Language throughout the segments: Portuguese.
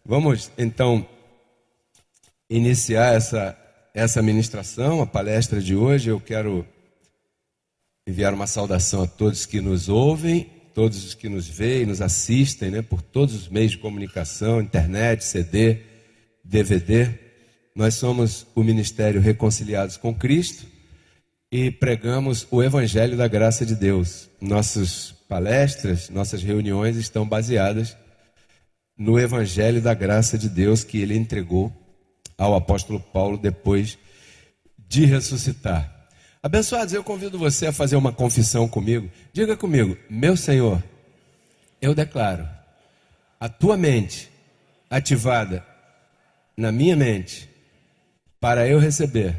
Vamos, então, iniciar essa ministração, a palestra de hoje. Eu quero enviar uma saudação a todos que nos ouvem, todos os que nos veem, nos assistem, né, por todos os meios de comunicação, internet, CD, DVD. Nós somos o Ministério Reconciliados com Cristo e pregamos o Evangelho da Graça de Deus. Nossas palestras, nossas reuniões estão baseadas no Evangelho da Graça de Deus que ele entregou ao apóstolo Paulo depois de ressuscitar. Abençoados, eu convido você a fazer uma confissão comigo. Diga comigo: meu Senhor, eu declaro a tua mente ativada na minha mente para eu receber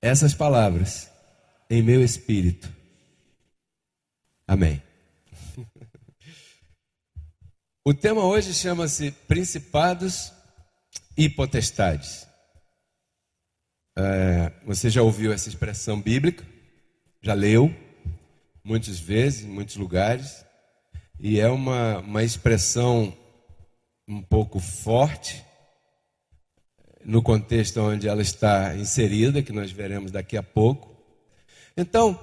essas palavras em meu espírito. Amém. O tema hoje chama-se Principados e Potestades. Você já ouviu essa expressão bíblica? Já leu muitas vezes, em muitos lugares. E é uma expressão um pouco forte no contexto onde ela está inserida, que nós veremos daqui a pouco. Então,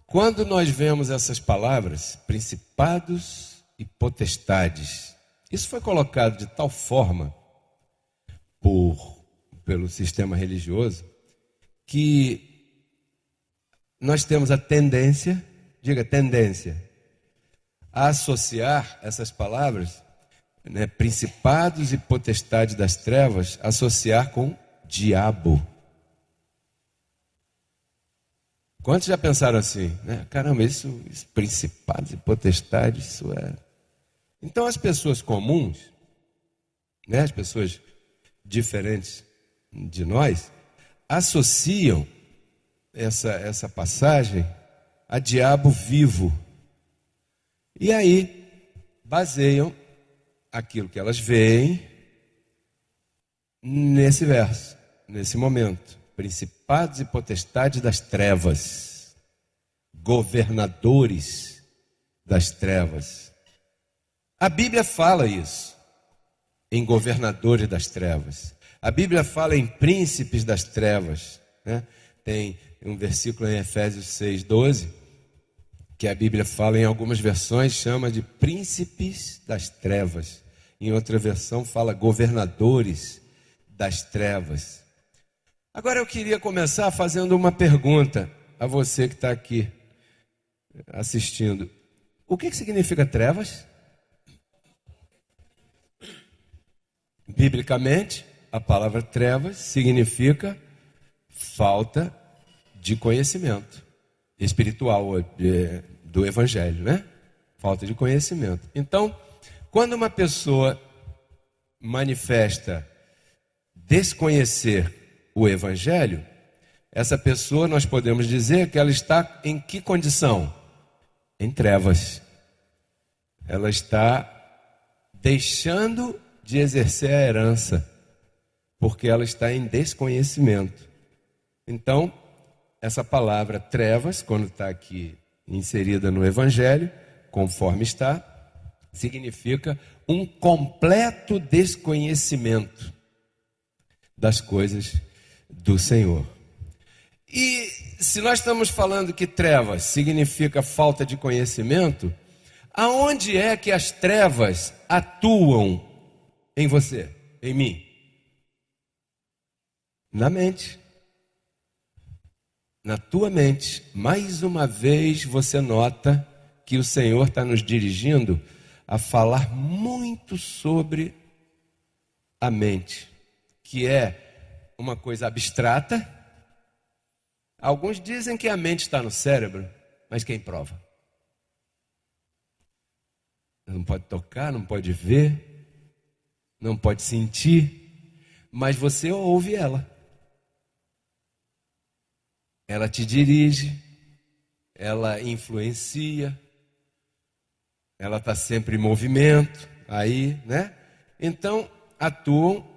quando nós vemos essas palavras, principados e potestades, isso foi colocado de tal forma pelo sistema religioso que nós temos a tendência, diga tendência, a associar essas palavras, né, principados e potestades das trevas, associar com diabo. Quantos já pensaram assim, né? Caramba, isso principados e potestades, isso é... Então as pessoas comuns, né, as pessoas diferentes de nós, associam essa passagem a diabo vivo. E aí baseiam aquilo que elas veem nesse verso, nesse momento. Principados e potestades das trevas, governadores das trevas. A Bíblia fala isso, em governadores das trevas. A Bíblia fala em príncipes das trevas, né? Tem um versículo em Efésios 6:12, que a Bíblia fala em algumas versões, chama de príncipes das trevas. Em outra versão fala governadores das trevas. Agora eu queria começar fazendo uma pergunta a você que está aqui assistindo. O que significa trevas? Biblicamente, a palavra trevas significa falta de conhecimento espiritual do Evangelho, né? Falta de conhecimento. Então, quando uma pessoa manifesta desconhecer o Evangelho, essa pessoa, nós podemos dizer que ela está em que condição? Em trevas. Ela está deixando de exercer a herança, porque ela está em desconhecimento. Então, essa palavra trevas, quando está aqui inserida no Evangelho, conforme está, significa um completo desconhecimento das coisas do Senhor. E se nós estamos falando que trevas significa falta de conhecimento, aonde é que as trevas atuam em você, em mim? Na mente. Na tua mente. Mais uma vez você nota que o Senhor está nos dirigindo a falar muito sobre a mente, que é uma coisa abstrata. Alguns dizem que a mente está no cérebro, mas quem prova? Não pode tocar, não pode ver, não pode sentir, mas você ouve ela. Ela te dirige, ela influencia, ela está sempre em movimento, aí, né? Então, atuam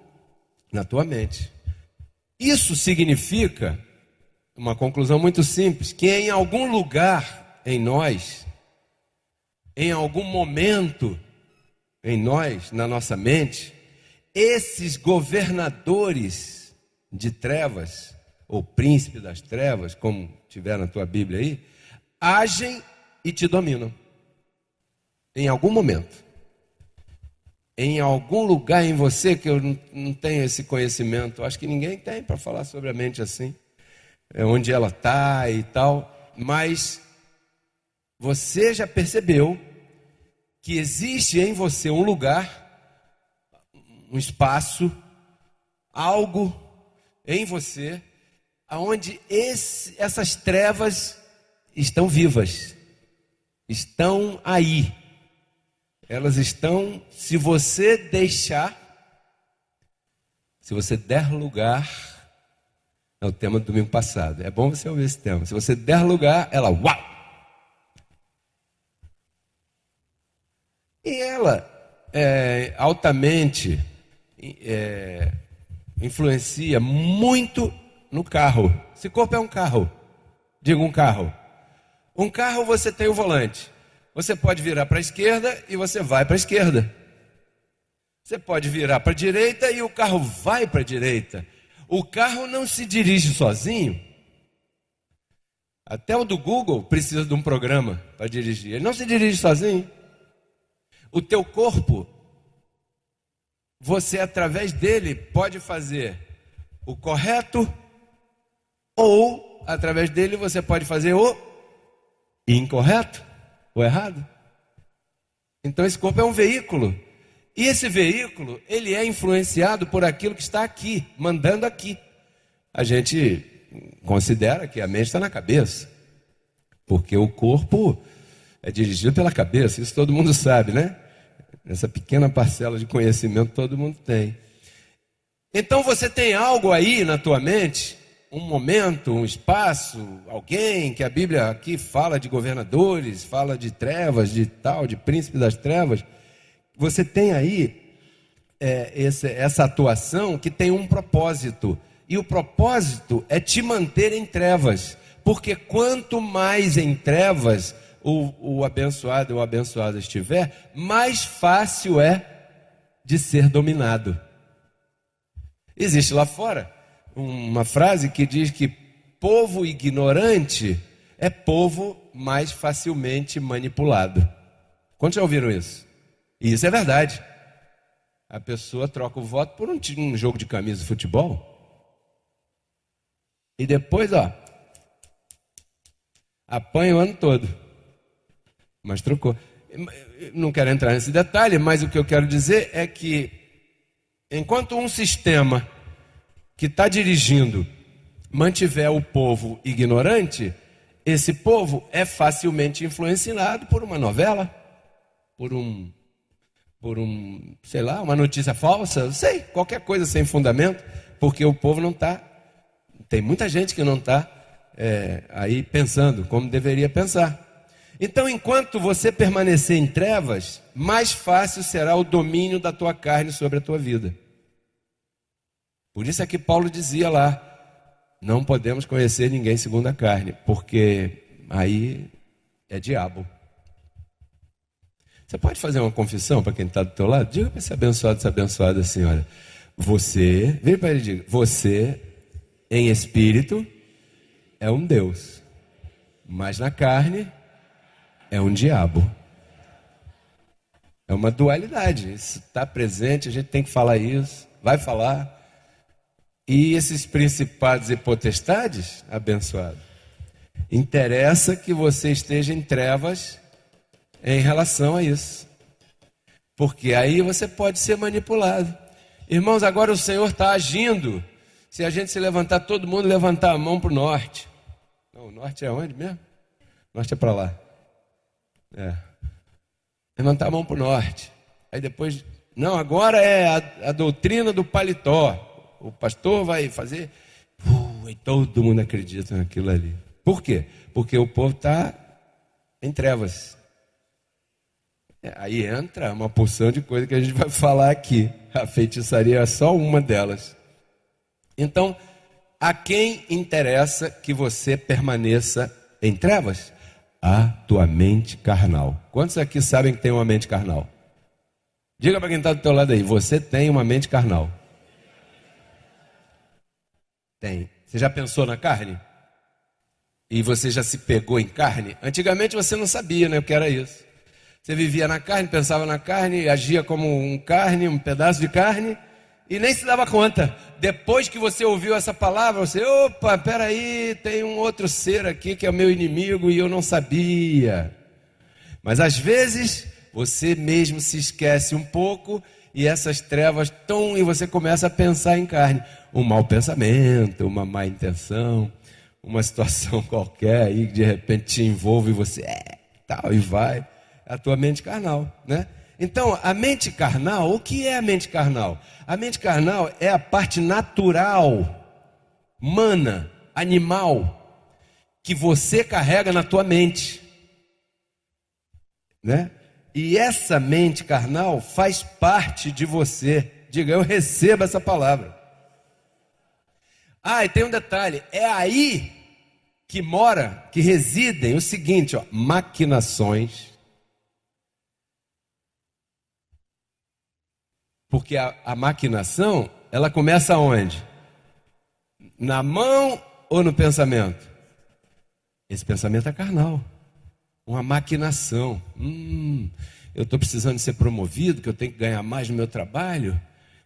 na tua mente. Isso significa, uma conclusão muito simples, que em algum lugar em nós, em algum momento, em nós, na nossa mente, esses governadores de trevas, ou príncipe das trevas, como tiver na tua Bíblia aí, agem e te dominam. Em algum momento. Em algum lugar em você que eu não tenho esse conhecimento, acho que ninguém tem para falar sobre a mente assim, onde ela está e tal, mas você já percebeu que existe em você um lugar, um espaço, algo em você, onde essas trevas estão vivas, estão aí. Elas estão, se você deixar, se você der lugar, é o tema do domingo passado, é bom você ouvir esse tema. Se você der lugar, ela, uau! E ela altamente influencia muito no carro. Esse corpo é um carro, diga um carro. Um carro você tem o volante. Você pode virar para a esquerda e você vai para a esquerda. Você pode virar para a direita e o carro vai para a direita. O carro não se dirige sozinho. Até o do Google precisa de um programa para dirigir. Ele não se dirige sozinho. O teu corpo, você através dele pode fazer o correto ou através dele você pode fazer o incorreto. O errado. Então esse corpo é um veículo. E esse veículo, ele é influenciado por aquilo que está aqui, mandando aqui. A gente considera que a mente está na cabeça, porque o corpo é dirigido pela cabeça, isso todo mundo sabe, né? Essa pequena parcela de conhecimento todo mundo tem. Então você tem algo aí na tua mente, um momento, um espaço, alguém que a Bíblia aqui fala de governadores, fala de trevas, de tal, de príncipe das trevas. Você tem aí essa atuação que tem um propósito. E o propósito é te manter em trevas. Porque quanto mais em trevas o abençoado ou a abençoada estiver, mais fácil é de ser dominado. Existe lá fora uma frase que diz que povo ignorante é povo mais facilmente manipulado. Quantos já ouviram isso? E isso é verdade. A pessoa troca o voto por um jogo de camisa de futebol. E depois, apanha o ano todo. Mas trocou. Não quero entrar nesse detalhe, mas o que eu quero dizer é que enquanto um sistema que está dirigindo mantiver o povo ignorante, esse povo é facilmente influenciado por uma novela, por sei lá, uma notícia falsa, não sei, qualquer coisa sem fundamento, porque o povo não está, tem muita gente que não está aí pensando como deveria pensar. Então, enquanto você permanecer em trevas, mais fácil será o domínio da tua carne sobre a tua vida. Por isso é que Paulo dizia lá, não podemos conhecer ninguém segundo a carne, porque aí é diabo. Você pode fazer uma confissão para quem está do teu lado? Diga para esse abençoado, essa abençoada assim, olha, você, vem para ele e diga, você em espírito é um Deus, mas na carne é um diabo. É uma dualidade, isso está presente, a gente tem que falar isso, vai falar. E esses principados e potestades, abençoado, interessa que você esteja em trevas em relação a isso. Porque aí você pode ser manipulado. Irmãos, agora o Senhor está agindo. Se a gente se levantar, todo mundo levantar a mão para o norte. Não, o norte é onde mesmo? O norte é para lá. Levantar a mão para o norte. Aí depois, não, agora é a doutrina do paletó. O pastor vai fazer, e todo mundo acredita naquilo ali. Por quê? Porque o povo está em trevas. Aí entra uma porção de coisa que a gente vai falar aqui. A feitiçaria é só uma delas. Então, a quem interessa que você permaneça em trevas? A tua mente carnal. Quantos aqui sabem que tem uma mente carnal? Diga para quem está do teu lado aí, você tem uma mente carnal. Tem. Você já pensou na carne? E você já se pegou em carne? Antigamente você não sabia, né, o que era isso. Você vivia na carne, pensava na carne, agia como um pedaço de carne, e nem se dava conta. Depois que você ouviu essa palavra, você, opa, peraí, tem um outro ser aqui que é o meu inimigo e eu não sabia. Mas às vezes você mesmo se esquece um pouco e essas trevas estão e você começa a pensar em carne. Um mau pensamento, uma má intenção, uma situação qualquer aí que de repente te envolve e você tal e vai. É a tua mente carnal, né? Então, a mente carnal, o que é a mente carnal? A mente carnal é a parte natural, humana, animal, que você carrega na tua mente, né? E essa mente carnal faz parte de você. Diga, eu recebo essa palavra. E tem um detalhe, é aí que mora, que residem o seguinte, maquinações. Porque a maquinação, ela começa onde? Na mão ou no pensamento? Esse pensamento é carnal. Uma maquinação. Eu estou precisando ser promovido, que eu tenho que ganhar mais no meu trabalho.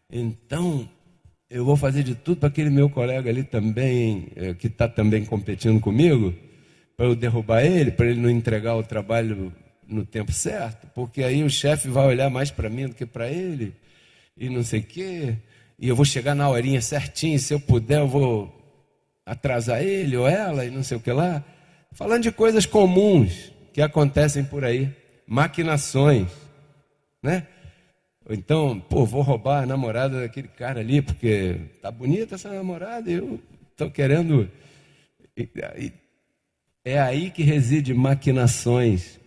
Então, eu vou fazer de tudo para aquele meu colega ali também, que está também competindo comigo, para eu derrubar ele, para ele não entregar o trabalho no tempo certo, porque aí o chefe vai olhar mais para mim do que para ele, e não sei o quê, e eu vou chegar na horinha certinho, se eu puder eu vou atrasar ele ou ela, e não sei o que lá. Falando de coisas comuns que acontecem por aí, maquinações, né? Ou então, vou roubar a namorada daquele cara ali, porque tá bonita essa namorada, e eu estou querendo... É aí que reside maquinações.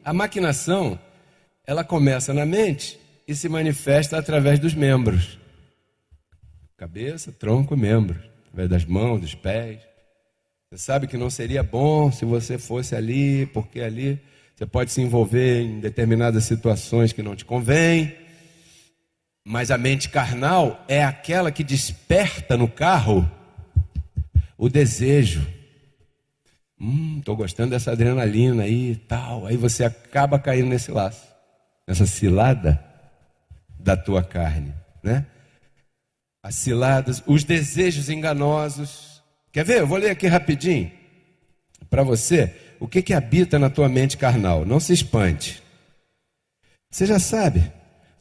A maquinação, ela começa na mente e se manifesta através dos membros. Cabeça, tronco, membros. Através das mãos, dos pés. Você sabe que não seria bom se você fosse ali, porque ali... Você pode se envolver em determinadas situações que não te convém, mas a mente carnal é aquela que desperta no carro o desejo. Estou gostando dessa adrenalina aí e tal. Aí você acaba caindo nesse laço, nessa cilada da tua carne, né? As ciladas, os desejos enganosos. Quer ver? Eu vou ler aqui rapidinho para você. O que habita na tua mente carnal? Não se espante. Você já sabe,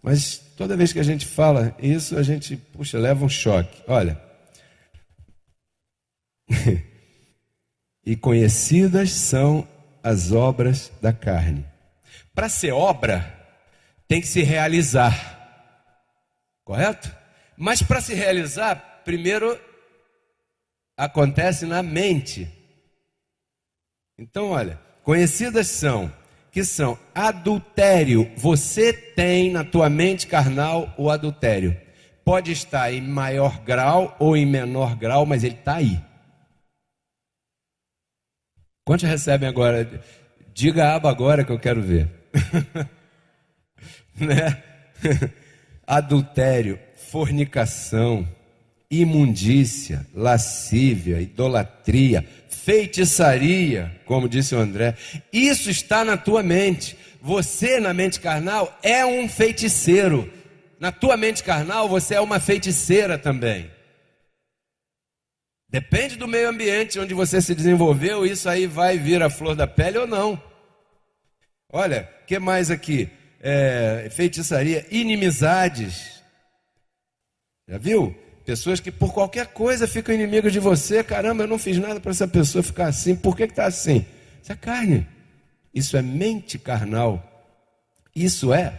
mas toda vez que a gente fala isso, a gente, leva um choque. Olha. E conhecidas são as obras da carne. Para ser obra, tem que se realizar. Correto? Mas para se realizar, primeiro acontece na mente. Então, olha, conhecidas são, que são adultério. Você tem na tua mente carnal o adultério. Pode estar em maior grau ou em menor grau, mas ele está aí. Quantos recebem agora? Diga a aba agora que eu quero ver. Né? Adultério, fornicação, imundícia, lascívia, idolatria, feitiçaria, como disse o André. Isso está na tua mente. Você, na mente carnal, é um feiticeiro. Na tua mente carnal, você é uma feiticeira também. Depende do meio ambiente onde você se desenvolveu, isso aí vai vir a flor da pele ou não. Olha, o que mais aqui? Feitiçaria, inimizades. Já viu? Pessoas que por qualquer coisa ficam inimigas de você. Caramba, eu não fiz nada para essa pessoa ficar assim. Por que está assim? Isso é carne. Isso é mente carnal. Isso é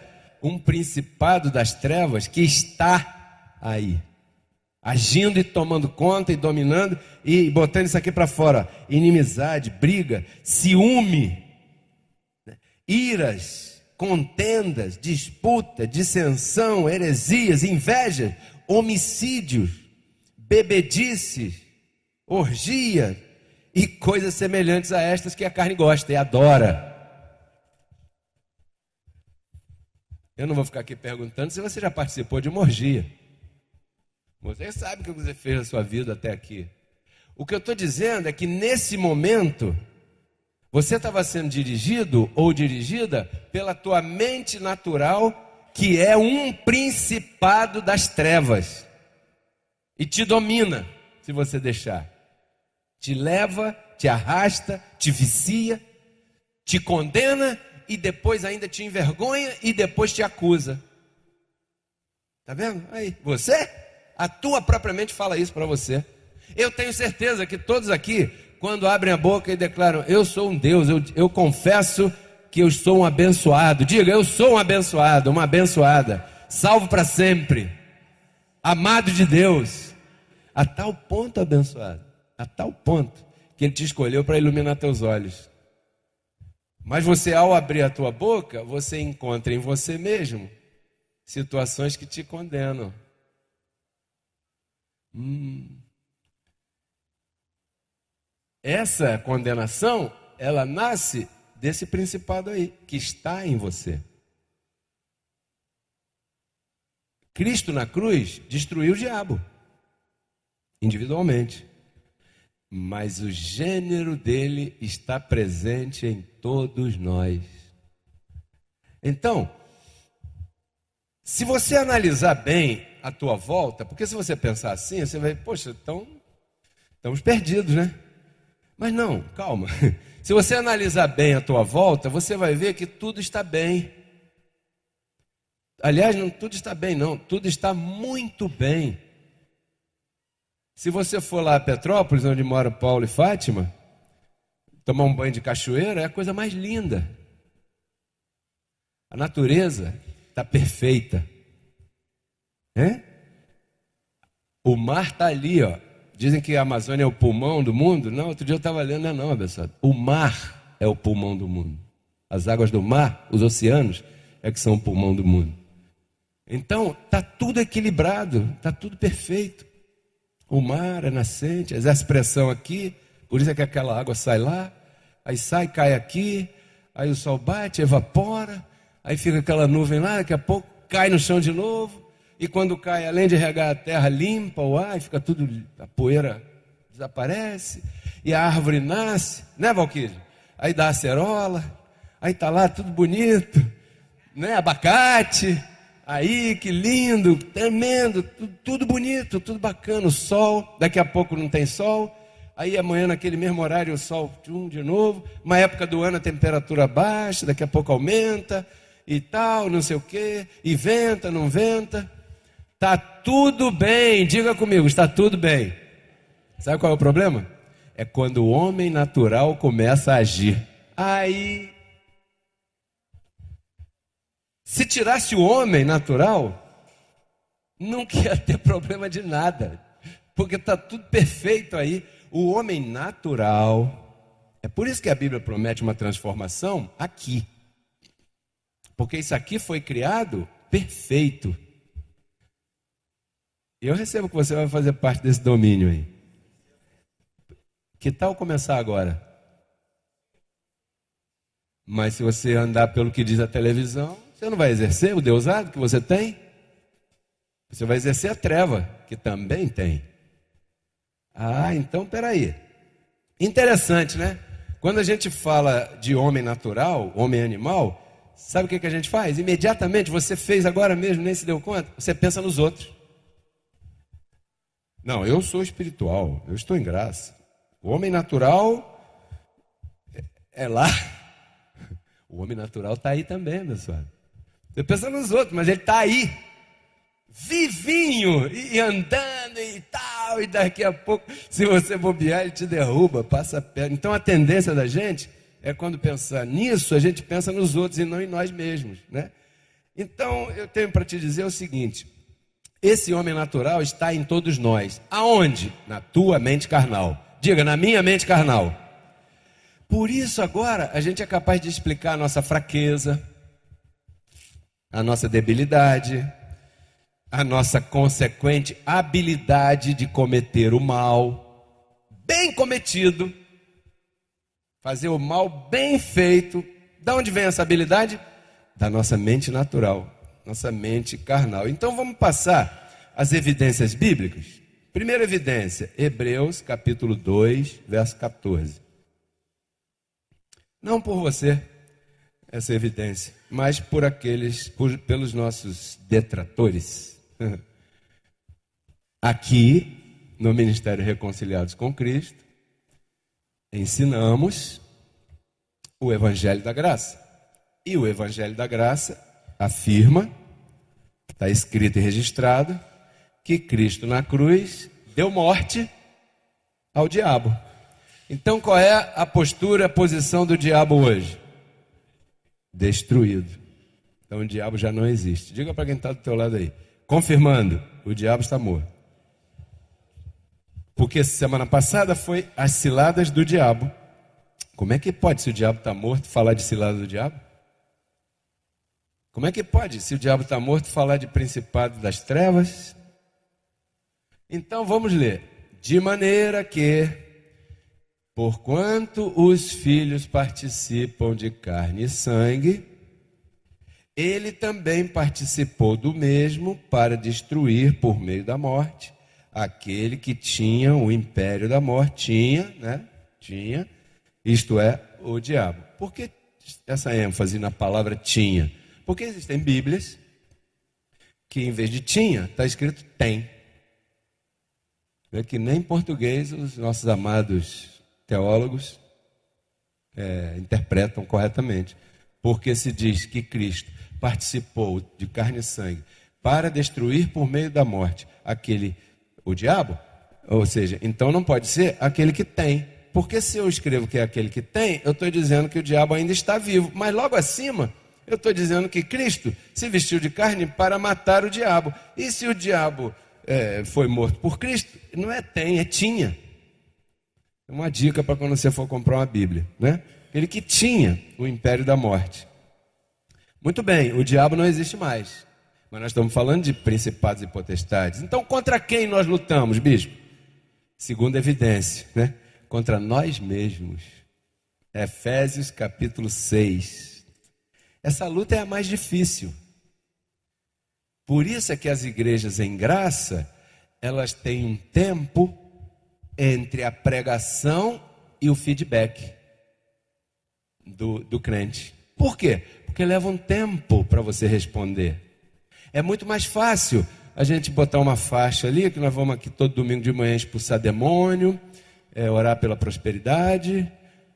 um principado das trevas que está aí. Agindo e tomando conta e dominando e botando isso aqui para fora. Inimizade, briga, ciúme, iras, contendas, disputa, dissensão, heresias, inveja, homicídios, bebedices, orgia e coisas semelhantes a estas que a carne gosta e adora. Eu não vou ficar aqui perguntando se você já participou de uma orgia. Você sabe o que você fez na sua vida até aqui. O que eu estou dizendo é que nesse momento, você estava sendo dirigido ou dirigida pela tua mente natural, que é um principado das trevas. E te domina, se você deixar. Te leva, te arrasta, te vicia, te condena e depois ainda te envergonha e depois te acusa. Tá vendo? Aí, você, a tua própria mente fala isso para você. Eu tenho certeza que todos aqui, quando abrem a boca e declaram, eu sou um Deus, eu confesso que eu sou um abençoado. Diga, eu sou um abençoado, uma abençoada, salvo para sempre, amado de Deus. A tal ponto, abençoado, a tal ponto que Ele te escolheu para iluminar teus olhos. Mas você, ao abrir a tua boca, você encontra em você mesmo situações que te condenam. Essa condenação, ela nasce desse principado aí, que está em você. Cristo na cruz destruiu o diabo, individualmente. Mas o gênero dele está presente em todos nós. Então, se você analisar bem a tua volta, porque se você pensar assim, você vai, poxa, então estamos perdidos, né? Mas não, calma. Se você analisar bem a tua volta, você vai ver que tudo está bem. Aliás, não tudo está bem, não. Tudo está muito bem. Se você for lá a Petrópolis, onde mora Paulo e Fátima, tomar um banho de cachoeira, é a coisa mais linda. A natureza está perfeita. O mar está ali, ó. Dizem que a Amazônia é o pulmão do mundo. Não, outro dia eu estava lendo, não, abençoado. O mar é o pulmão do mundo. As águas do mar, os oceanos, é que são o pulmão do mundo. Então, está tudo equilibrado, está tudo perfeito. O mar é nascente, exerce pressão aqui, por isso é que aquela água sai lá, aí sai, cai aqui, aí o sol bate, evapora, aí fica aquela nuvem lá, daqui a pouco cai no chão de novo, e quando cai, além de regar a terra, limpa o ar, e fica tudo, a poeira desaparece, e a árvore nasce, né, Valquírio? Aí dá acerola, aí tá lá tudo bonito, né, abacate. Aí, que lindo, tremendo, tudo bonito, tudo bacana, o sol, daqui a pouco não tem sol, aí amanhã naquele mesmo horário o sol de novo, uma época do ano a temperatura baixa, daqui a pouco aumenta e tal, não sei o quê, e venta, não venta, está tudo bem, diga comigo, está tudo bem. Sabe qual é o problema? É quando o homem natural começa a agir. Aí... Se tirasse o homem natural, não ia ter problema de nada, porque está tudo perfeito aí. O homem natural, é por isso que a Bíblia promete uma transformação aqui, porque isso aqui foi criado perfeito. E eu recebo que você vai fazer parte desse domínio aí. Que tal começar agora? Mas se você andar pelo que diz a televisão, você não vai exercer o deusado que você tem? Você vai exercer a treva, que também tem. Ah, então peraí. Interessante, né? Quando a gente fala de homem natural, homem animal, sabe o que a gente faz? Imediatamente, você fez agora mesmo, nem se deu conta, você pensa nos outros. Não, eu sou espiritual, eu estou em graça. O homem natural é lá. O homem natural está aí também, pessoal. Você pensa nos outros, mas ele está aí, vivinho, e andando e tal, e daqui a pouco, se você bobear, ele te derruba, passa a perna. Então a tendência da gente é quando pensar nisso, a gente pensa nos outros e não em nós mesmos, né? Então eu tenho para te dizer o seguinte, esse homem natural está em todos nós. Aonde? Na tua mente carnal. Diga, na minha mente carnal. Por isso agora a gente é capaz de explicar a nossa fraqueza, a nossa debilidade, a nossa consequente habilidade de cometer o mal, bem cometido, fazer o mal bem feito. De onde vem essa habilidade? Da nossa mente natural. nossa mente carnal. Então vamos passar as evidências bíblicas. Primeira evidência, Hebreus capítulo 2, verso 14. Não por você, essa evidência, mas pelos nossos detratores. Aqui, no Ministério Reconciliados com Cristo, ensinamos o Evangelho da Graça. E o Evangelho da Graça afirma, está escrito e registrado, que Cristo na cruz deu morte ao diabo. Então qual é a postura, a posição do diabo hoje? Destruído. Então o diabo já não existe. Diga para quem está do teu lado aí. Confirmando, o diabo está morto. Porque semana passada foi as ciladas do diabo. Como é que pode, se o diabo está morto, falar de cilada do diabo? Como é que pode, se o diabo está morto, falar de principado das trevas? Então vamos ler. De maneira que, porquanto os filhos participam de carne e sangue, ele também participou do mesmo para destruir por meio da morte aquele que tinha o império da morte, tinha, isto é, o diabo. Por que essa ênfase na palavra tinha? Porque existem Bíblias que em vez de tinha, está escrito tem. É que nem em português os nossos amados teólogos interpretam corretamente. Porque se diz que Cristo participou de carne e sangue para destruir por meio da morte o diabo, ou seja, então não pode ser aquele que tem. Porque se eu escrevo que é aquele que tem, eu estou dizendo que o diabo ainda está vivo. Mas logo acima, eu estou dizendo que Cristo se vestiu de carne para matar o diabo. E se o diabo foi morto por Cristo, não é tem, é tinha. Uma dica para quando você for comprar uma Bíblia, né? Ele que tinha o império da morte. Muito bem, o diabo não existe mais. Mas nós estamos falando de principados e potestades. Então, contra quem nós lutamos, bispo? Segunda evidência, né? Contra nós mesmos. Efésios capítulo 6. Essa luta é a mais difícil. Por isso é que as igrejas em graça, elas têm um tempo entre a pregação e o feedback do crente. Por quê? Porque leva um tempo para você responder. É muito mais fácil a gente botar uma faixa ali, que nós vamos aqui todo domingo de manhã expulsar demônio, orar pela prosperidade,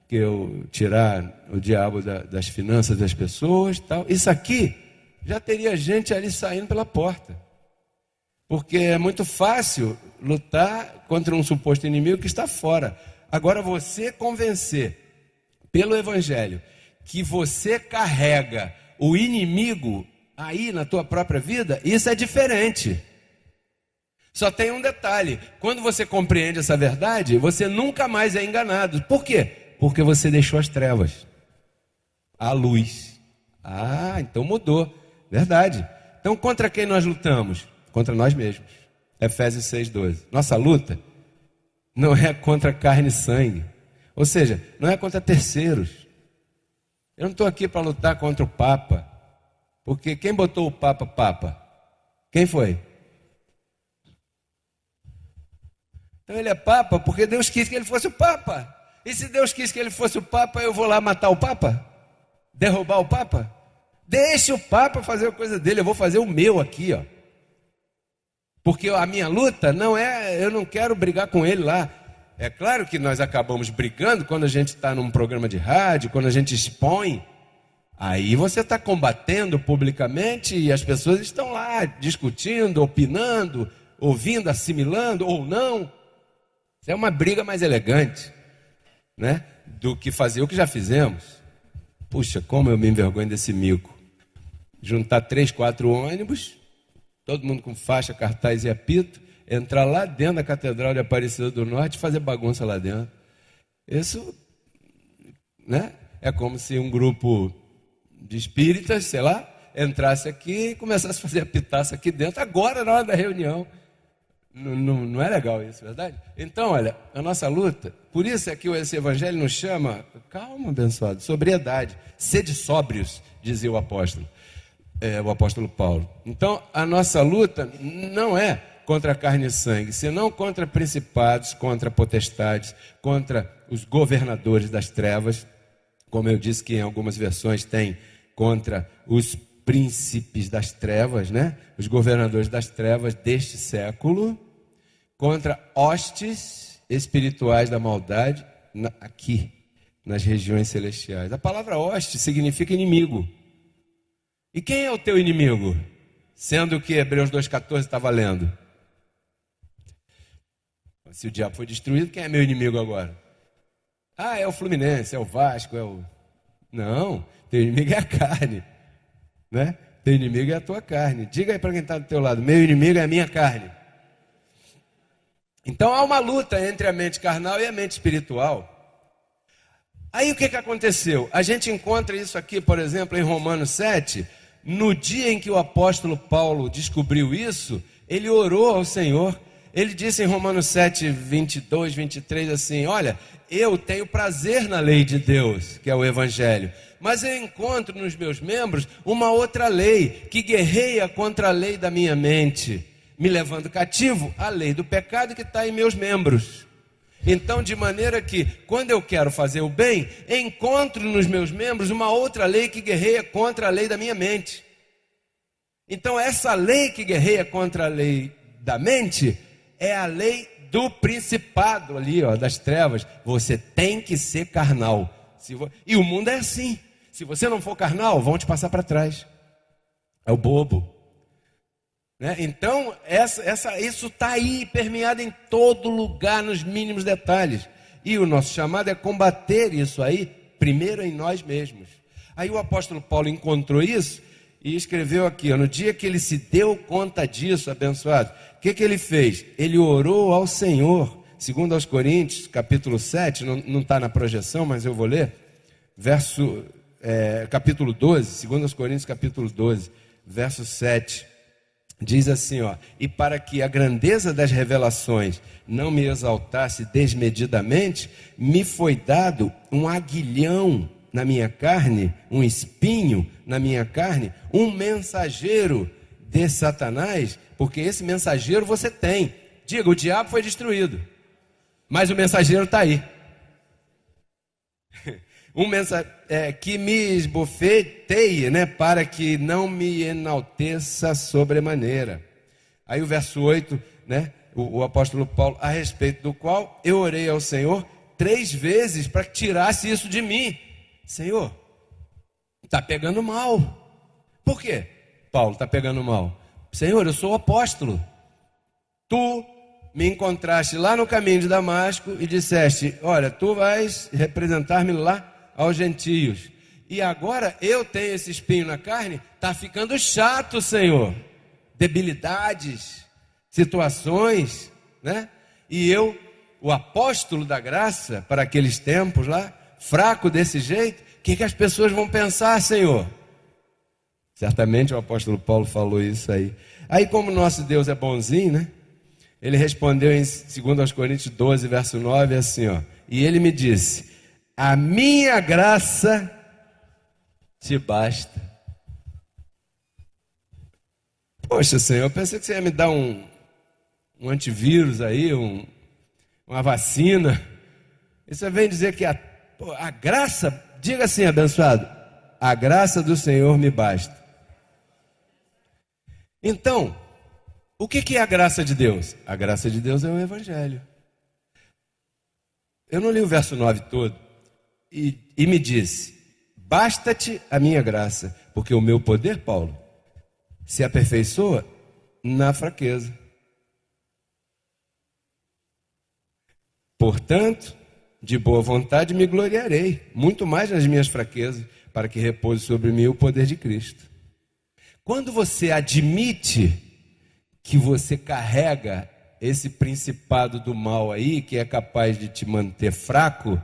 que eu tirar o diabo das finanças das pessoas, tal. Isso aqui já teria gente ali saindo pela porta. Porque é muito fácil lutar contra um suposto inimigo que está fora. Agora você convencer pelo Evangelho que você carrega o inimigo aí na tua própria vida, isso é diferente. Só tem um detalhe: quando você compreende essa verdade, você nunca mais é enganado. Por quê? Porque você deixou as trevas, a luz. Ah, então mudou. Verdade. Então contra quem nós lutamos? Contra nós mesmos. Efésios 6,12. Nossa luta não é contra carne e sangue. Ou seja, não é contra terceiros. Eu não estou aqui para lutar contra o Papa. Porque quem botou o Papa? Quem foi? Então ele é Papa porque Deus quis que ele fosse o Papa. E se Deus quis que ele fosse o Papa, eu vou lá matar o Papa? Derrubar o Papa? Deixe o Papa fazer a coisa dele, eu vou fazer o meu aqui, ó. Porque a minha luta não é, eu não quero brigar com ele lá. É claro que nós acabamos brigando quando a gente está num programa de rádio, quando a gente expõe. Aí você está combatendo publicamente e as pessoas estão lá discutindo, opinando, ouvindo, assimilando ou não. Isso é uma briga mais elegante, né? Do que fazer o que já fizemos. Puxa, como eu me envergonho desse mico. Juntar 3, 4 ônibus, todo mundo com faixa, cartaz e apito, entrar lá dentro da Catedral de Aparecida do Norte e fazer bagunça lá dentro. Isso, né? É como se um grupo de espíritas, sei lá, entrasse aqui e começasse a fazer a pitaça aqui dentro, agora na hora da reunião. Não é legal isso, verdade? Então, olha, a nossa luta, por isso é que esse evangelho nos chama, calma, abençoado, sobriedade, sede sóbrios, dizia o apóstolo. o apóstolo Paulo. Então, a nossa luta não é contra a carne e sangue, senão contra principados, contra potestades, contra os governadores das trevas, como eu disse que em algumas versões tem contra os príncipes das trevas, né? Os governadores das trevas deste século, contra hostes espirituais da maldade aqui, nas regiões celestiais. A palavra hoste significa inimigo. E quem é o teu inimigo? Sendo que Hebreus 2,14 está valendo. Se o diabo foi destruído, quem é meu inimigo agora? Ah, é o Fluminense, é o Vasco, é o... Não, teu inimigo é a carne, né? Teu inimigo é a tua carne. Diga aí para quem está do teu lado, meu inimigo é a minha carne. Então há uma luta entre a mente carnal e a mente espiritual. Aí o que aconteceu? A gente encontra isso aqui, por exemplo, em Romanos 7. No dia em que o apóstolo Paulo descobriu isso, ele orou ao Senhor. Ele disse em Romanos 7, 22, 23 assim: olha, eu tenho prazer na lei de Deus, que é o Evangelho, mas eu encontro nos meus membros uma outra lei que guerreia contra a lei da minha mente, me levando cativo à lei do pecado que está em meus membros. Então, de maneira que, quando eu quero fazer o bem, encontro nos meus membros uma outra lei que guerreia contra a lei da minha mente. Então, essa lei que guerreia contra a lei da mente é a lei do principado ali, ó, das trevas. Você tem que ser carnal. E o mundo é assim. Se você não for carnal, vão te passar para trás. É o bobo. Né? Então, isso está aí, permeado em todo lugar, nos mínimos detalhes. E o nosso chamado é combater isso aí, primeiro em nós mesmos. Aí o apóstolo Paulo encontrou isso e escreveu aqui, ó, no dia que ele se deu conta disso, abençoado, o que ele fez? Ele orou ao Senhor, segundo aos Coríntios, capítulo 7, não está na projeção, mas eu vou ler, capítulo 12, segundo aos Coríntios, capítulo 12, verso 7. Diz assim, ó: e para que a grandeza das revelações não me exaltasse desmedidamente, me foi dado um aguilhão na minha carne, um espinho na minha carne, um mensageiro de Satanás, porque esse mensageiro você tem. Diga, o diabo foi destruído, mas o mensageiro está aí. Um mensageiro que me esbofeteie, né, para que não me enalteça sobremaneira. Aí o verso 8, né, o apóstolo Paulo, a respeito do qual eu orei ao Senhor 3 vezes para que tirasse isso de mim. Senhor, está pegando mal. Por quê, Paulo, está pegando mal? Senhor, eu sou apóstolo. Tu me encontraste lá no caminho de Damasco e disseste: olha, tu vais representar-me lá aos gentios. E agora eu tenho esse espinho na carne, está ficando chato, Senhor. Debilidades, situações, né? E eu, o apóstolo da graça, para aqueles tempos lá, fraco desse jeito, o que as pessoas vão pensar, Senhor? Certamente o apóstolo Paulo falou isso aí. Aí, como nosso Deus é bonzinho, né? Ele respondeu em 2 Coríntios 12, verso 9, assim, ó: e ele me disse: a minha graça te basta. Poxa, Senhor, eu pensei que você ia me dar um antivírus aí, uma vacina. E você vem dizer que a graça, diga assim, abençoado, a graça do Senhor me basta. Então, o que é a graça de Deus? A graça de Deus é o Evangelho. Eu não li o verso 9 todo. E me disse: basta-te a minha graça, porque o meu poder, Paulo, se aperfeiçoa na fraqueza. Portanto, de boa vontade me gloriarei, muito mais nas minhas fraquezas, para que repouse sobre mim o poder de Cristo. Quando você admite que você carrega esse principado do mal aí, que é capaz de te manter fraco,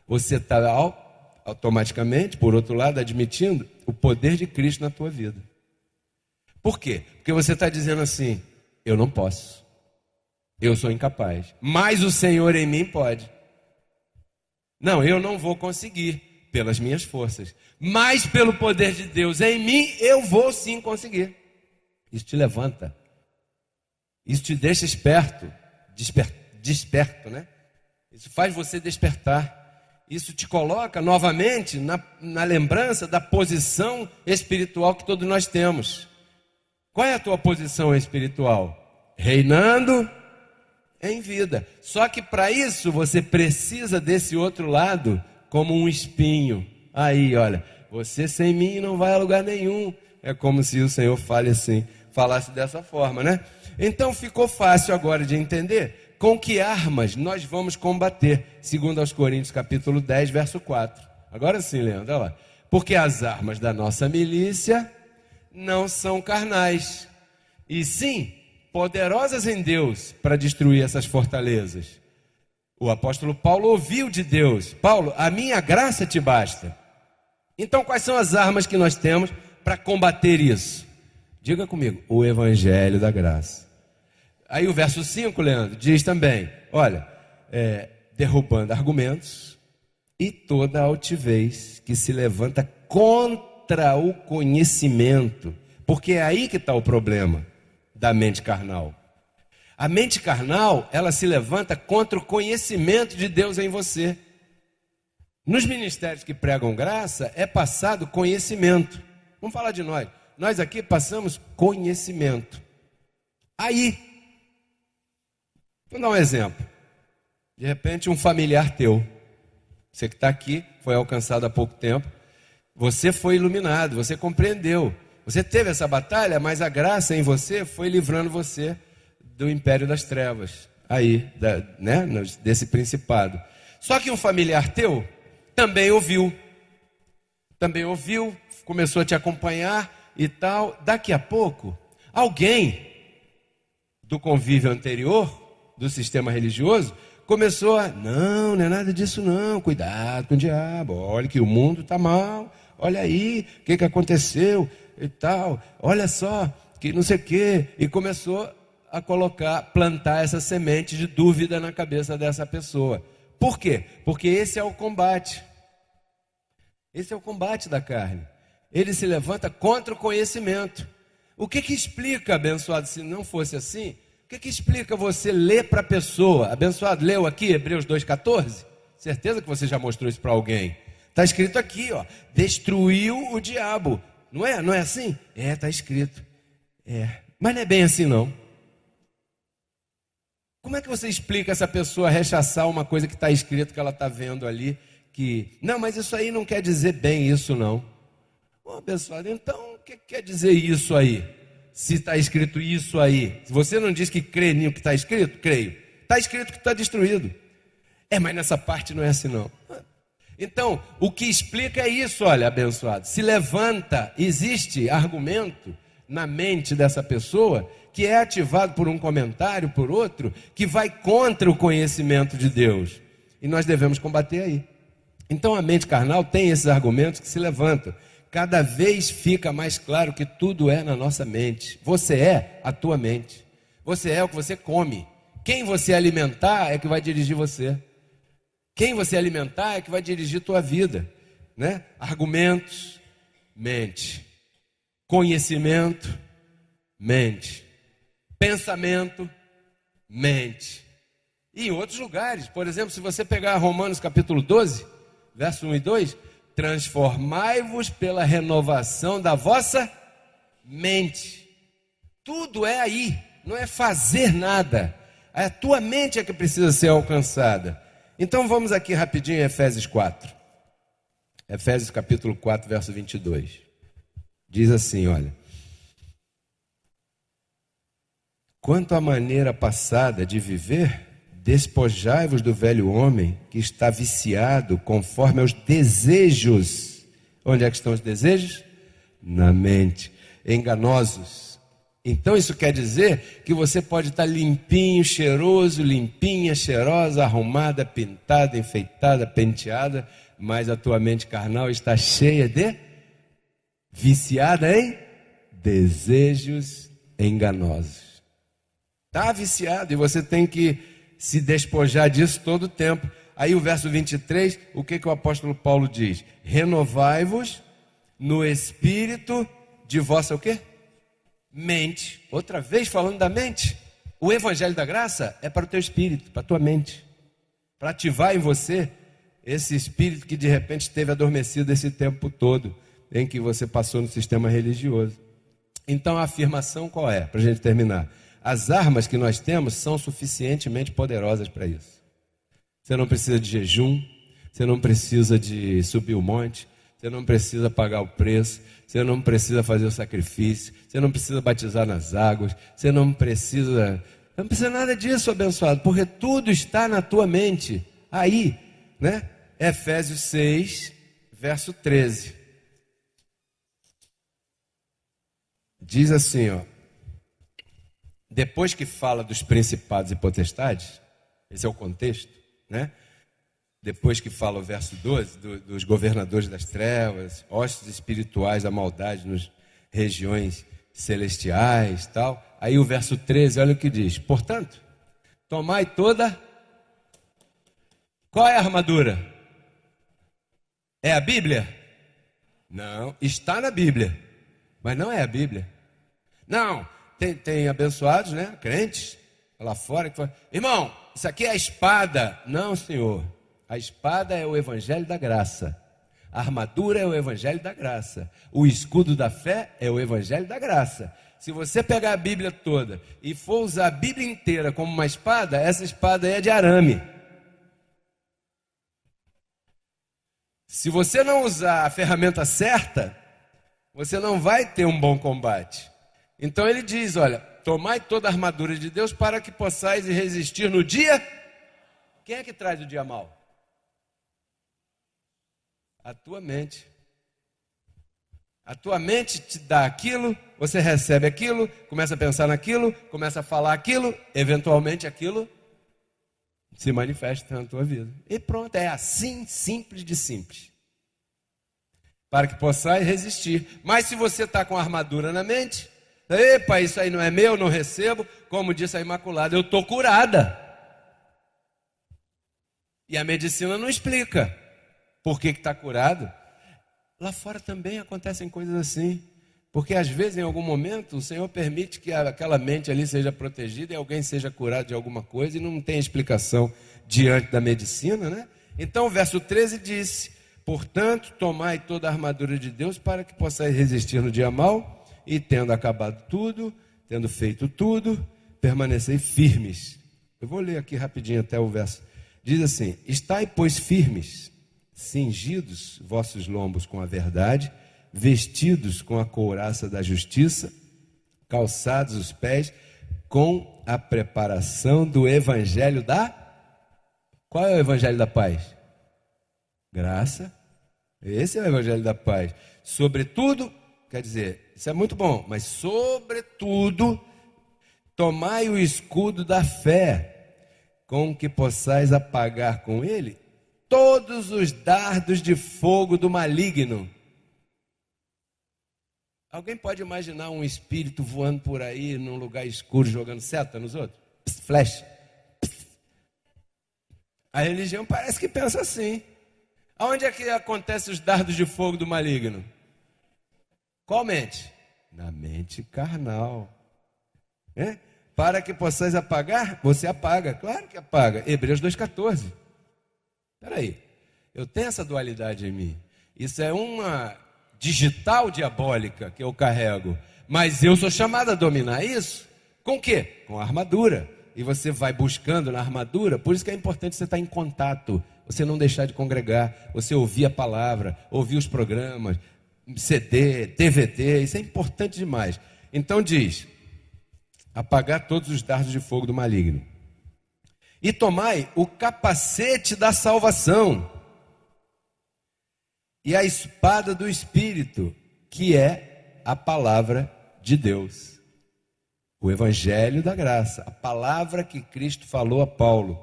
você está automaticamente, por outro lado, admitindo o poder de Cristo na tua vida. Por quê? Porque você está dizendo assim: eu não posso, eu sou incapaz, mas o Senhor em mim pode. Não, eu não vou conseguir, pelas minhas forças, mas pelo poder de Deus em mim, eu vou sim conseguir. Isso te levanta. Isso te deixa desperto, né? Isso faz você despertar. Isso te coloca novamente na lembrança da posição espiritual que todos nós temos. Qual é a tua posição espiritual? Reinando em vida. Só que para isso você precisa desse outro lado como um espinho. Aí, olha, você sem mim não vai a lugar nenhum. É como se o Senhor falasse dessa forma, né? Então ficou fácil agora de entender com que armas nós vamos combater, segundo aos Coríntios capítulo 10, verso 4. Agora sim, Leandro, olha lá. Porque as armas da nossa milícia não são carnais, e sim poderosas em Deus para destruir essas fortalezas. O apóstolo Paulo ouviu de Deus: Paulo, a minha graça te basta. Então quais são as armas que nós temos para combater isso? Diga comigo: o evangelho da graça. Aí o verso 5, Leandro, diz também, olha, derrubando argumentos e toda altivez que se levanta contra o conhecimento, porque é aí que está o problema da mente carnal. A mente carnal, ela se levanta contra o conhecimento de Deus em você. Nos ministérios que pregam graça, é passado conhecimento. Vamos falar de nós. Nós aqui passamos conhecimento. Aí, vou dar um exemplo. De repente, um familiar teu, você que está aqui, foi alcançado há pouco tempo, você foi iluminado, você compreendeu. Você teve essa batalha, mas a graça em você foi livrando você do império das trevas, aí, né, desse principado. Só que um familiar teu também ouviu, começou a te acompanhar e tal. Daqui a pouco, alguém do convívio anterior, do sistema religioso, começou não é nada disso não, cuidado com o diabo, olha que o mundo está mal, olha aí, o que aconteceu e tal, olha só, que não sei o que, e começou a plantar essa semente de dúvida na cabeça dessa pessoa. Por quê? Porque esse é o combate da carne. Ele se levanta contra o conhecimento. O que explica, abençoado, se não fosse assim? O que explica você ler para a pessoa? Abençoado, leu aqui Hebreus 2,14? Certeza que você já mostrou isso para alguém. Está escrito aqui, ó, destruiu o diabo. Não é? Não é assim? Está escrito. Mas não é bem assim não. Como é que você explica essa pessoa rechaçar uma coisa que está escrito, que ela está vendo ali, não, mas isso aí não quer dizer bem isso não. Abençoado, então o que quer dizer isso aí? Se está escrito isso aí, se você não diz que crê no que está escrito, creio. Está escrito que está destruído. Mas nessa parte não é assim não. Então, o que explica é isso, olha, abençoado. Se levanta, existe argumento na mente dessa pessoa que é ativado por um comentário, por outro, que vai contra o conhecimento de Deus. E nós devemos combater aí. Então a mente carnal tem esses argumentos que se levantam. Cada vez fica mais claro que tudo é na nossa mente. Você é a tua mente. Você é o que você come. Quem você alimentar é que vai dirigir você. Quem você alimentar é que vai dirigir tua vida, né? Argumentos, mente. Conhecimento, mente. Pensamento, mente. E em outros lugares, por exemplo, se você pegar Romanos capítulo 12, verso 1 e 2, transformai-vos pela renovação da vossa mente. Tudo é aí, não é fazer nada. A tua mente é que precisa ser alcançada. Então vamos aqui rapidinho em Efésios 4. Efésios capítulo 4, verso 22. Diz assim, olha. Quanto à maneira passada de viver, despojai-vos do velho homem que está viciado conforme aos desejos. Onde é que estão os desejos? Na mente. Enganosos. Então isso quer dizer que você pode estar limpinho, cheiroso, limpinha, cheirosa, arrumada, pintada, enfeitada, penteada, mas a tua mente carnal está cheia de viciada em desejos enganosos. Está viciado e você tem que se despojar disso todo o tempo. Aí o verso 23, o que o apóstolo Paulo diz? Renovai-vos no espírito de vossa o quê? Mente. Outra vez falando da mente. O evangelho da graça é para o teu espírito, para a tua mente. Para ativar em você esse espírito que de repente esteve adormecido esse tempo todo em que você passou no sistema religioso. Então a afirmação qual é? Para a gente terminar. As armas que nós temos são suficientemente poderosas para isso. Você não precisa de jejum, você não precisa de subir o monte, você não precisa pagar o preço, você não precisa fazer o sacrifício, você não precisa batizar nas águas, você não precisa nada disso, abençoado, porque tudo está na tua mente. Aí, né? Efésios 6, verso 13. Diz assim, ó. Depois que fala dos principados e potestades, esse é o contexto, né? Depois que fala o verso 12, dos governadores das trevas, hostes espirituais da maldade nas regiões celestiais, tal. Aí o verso 13, olha o que diz. Portanto, tomai toda... Qual é a armadura? É a Bíblia? Não, está na Bíblia, mas não é a Bíblia. Não, tem abençoados, né, crentes, lá fora, que falam, irmão, isso aqui é a espada. Não, senhor, a espada é o evangelho da graça. A armadura é o evangelho da graça. O escudo da fé é o evangelho da graça. Se você pegar a Bíblia toda e for usar a Bíblia inteira como uma espada, essa espada é de arame. Se você não usar a ferramenta certa, você não vai ter um bom combate. Então ele diz, olha, tomai toda a armadura de Deus para que possais resistir no dia... Quem é que traz o dia mau? A tua mente. A tua mente te dá aquilo, você recebe aquilo, começa a pensar naquilo, começa a falar aquilo, eventualmente aquilo se manifesta na tua vida. E pronto, é assim, simples de simples. Para que possais resistir. Mas se você está com a armadura na mente, epa, isso aí não é meu, não recebo, como disse a Imaculada, eu estou curada. E a medicina não explica por que está curado. Lá fora também acontecem coisas assim. Porque às vezes, em algum momento, o Senhor permite que aquela mente ali seja protegida e alguém seja curado de alguma coisa e não tem explicação diante da medicina, né? Então o verso 13 diz, portanto, tomai toda a armadura de Deus para que possais resistir no dia mau e tendo acabado tudo, tendo feito tudo, permanecei firmes. Eu vou ler aqui rapidinho até o verso. Diz assim, estai, pois, firmes, cingidos vossos lombos com a verdade, vestidos com a couraça da justiça, calçados os pés com a preparação do evangelho da... Qual é o evangelho da paz? Graça. Esse é o evangelho da paz. Sobretudo, quer dizer, isso é muito bom, mas sobretudo, tomai o escudo da fé, com que possais apagar com ele todos os dardos de fogo do maligno. Alguém pode imaginar um espírito voando por aí num lugar escuro, jogando seta nos outros? Flecha. A religião parece que pensa assim. Aonde é que acontecem os dardos de fogo do maligno? Qual mente? Na mente carnal. Para que possais apagar, você apaga. Claro que apaga. Hebreus 2,14. Espera aí. Eu tenho essa dualidade em mim. Isso é uma digital diabólica que eu carrego. Mas eu sou chamado a dominar isso. Com o quê? Com a armadura. E você vai buscando na armadura. Por isso que é importante você estar em contato. Você não deixar de congregar. Você ouvir a palavra. Ouvir os programas. CD, DVD. Isso é importante demais. Então diz... apagar todos os dardos de fogo do maligno. E tomai o capacete da salvação e a espada do Espírito, que é a palavra de Deus. O evangelho da graça, a palavra que Cristo falou a Paulo.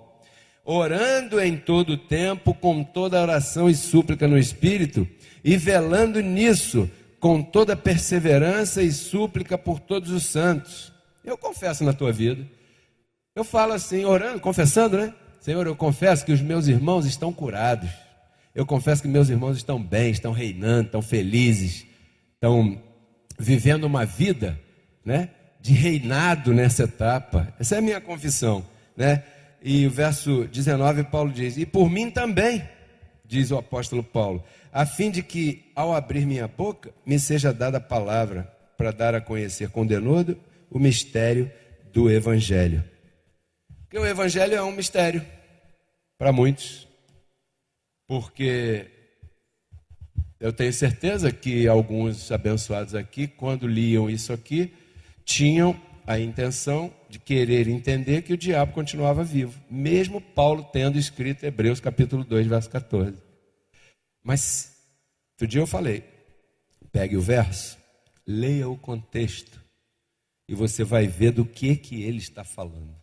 Orando em todo o tempo, com toda oração e súplica no Espírito, e velando nisso, com toda perseverança e súplica por todos os santos. Eu confesso na tua vida. Eu falo assim, orando, confessando, né? Senhor, eu confesso que os meus irmãos estão curados. Eu confesso que meus irmãos estão bem, estão reinando, estão felizes, estão vivendo uma vida, né, de reinado nessa etapa. Essa é a minha confissão, né? E o verso 19, Paulo diz: e por mim também, diz o apóstolo Paulo, a fim de que, ao abrir minha boca, me seja dada a palavra para dar a conhecer com denodo o mistério do Evangelho. Porque o Evangelho é um mistério para muitos, porque eu tenho certeza que alguns abençoados aqui, quando liam isso aqui, tinham a intenção de querer entender que o diabo continuava vivo, mesmo Paulo tendo escrito Hebreus capítulo 2, verso 14. Mas, outro dia eu falei, pegue o verso, leia o contexto, e você vai ver do que ele está falando.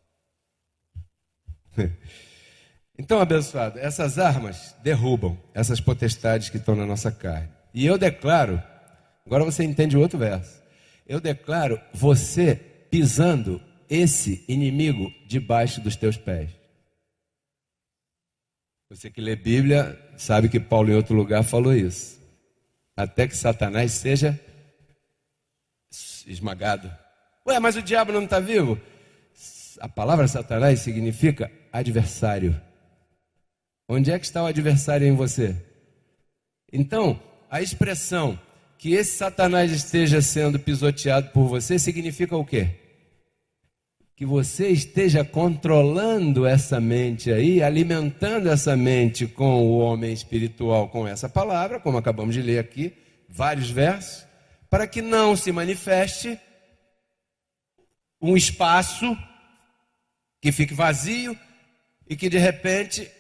Então, abençoado, essas armas derrubam essas potestades que estão na nossa carne. E eu declaro, agora você entende o outro verso, eu declaro você pisando esse inimigo debaixo dos teus pés. Você que lê Bíblia sabe que Paulo em outro lugar falou isso. Até que Satanás seja esmagado. Ué, mas o diabo não está vivo? A palavra Satanás significa adversário. Onde é que está o adversário em você? Então, a expressão que esse Satanás esteja sendo pisoteado por você significa o quê? Que você esteja controlando essa mente aí, alimentando essa mente com o homem espiritual, com essa palavra, como acabamos de ler aqui, vários versos, para que não se manifeste um espaço que fique vazio e que de repente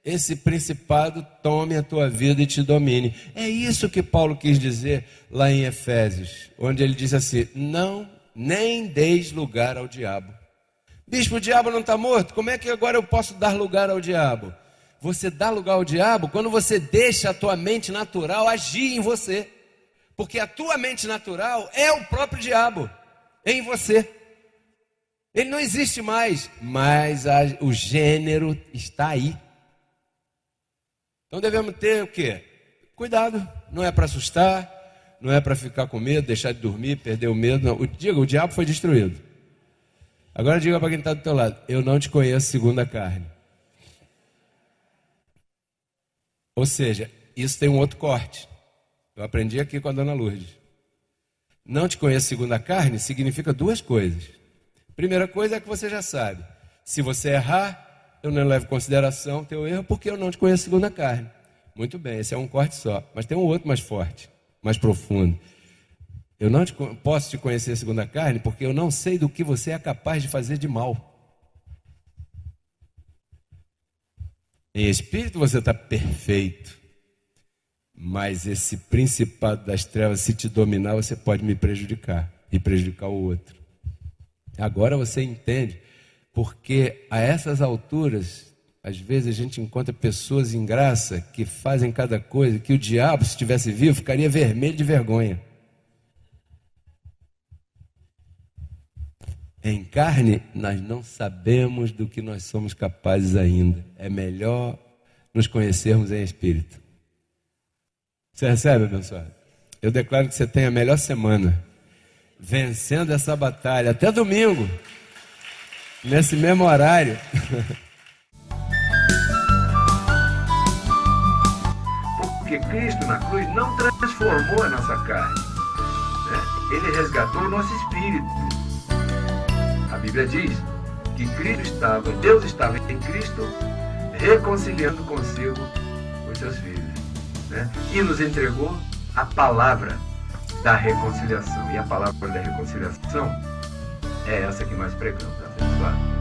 esse principado tome a tua vida e te domine. É isso que Paulo quis dizer lá em Efésios, onde ele diz assim: não, nem deis lugar ao diabo. Bispo, o diabo não está morto? Como é que agora eu posso dar lugar ao diabo? Você dá lugar ao diabo quando você deixa a tua mente natural agir em você. Porque a tua mente natural é o próprio diabo em você. Ele não existe mais, mas o gênero está aí. Então devemos ter o quê? Cuidado, não é para assustar, não é para ficar com medo, deixar de dormir, perder o medo. Não. Diga, o diabo foi destruído. Agora diga para quem está do teu lado: eu não te conheço segundo a carne. Ou seja, isso tem um outro corte. Eu aprendi aqui com a dona Lourdes. Não te conheço segundo a carne significa duas coisas. Primeira coisa é que você já sabe. Se você errar, eu não levo em consideração o teu erro, porque eu não te conheço segundo a carne. Muito bem, esse é um corte só. Mas tem um outro mais forte, mais profundo. Eu não posso te conhecer segundo a carne, porque eu não sei do que você é capaz de fazer de mal. Em espírito você está perfeito. Mas esse principado das trevas, se te dominar, você pode me prejudicar e prejudicar o outro. Agora você entende, porque a essas alturas, às vezes a gente encontra pessoas em graça que fazem cada coisa que o diabo, se estivesse vivo, ficaria vermelho de vergonha. Em carne, nós não sabemos do que nós somos capazes ainda. É melhor nos conhecermos em espírito. Você recebe, abençoado? Eu declaro que você tem a melhor semana, vencendo essa batalha, até domingo, nesse mesmo horário. Porque Cristo na cruz não transformou a nossa carne, né? Ele resgatou o nosso espírito. A Bíblia diz que Deus estava em Cristo reconciliando consigo os seus filhos, né? E nos entregou a palavra da reconciliação. E a palavra da reconciliação é essa que nós pregamos, abençoado.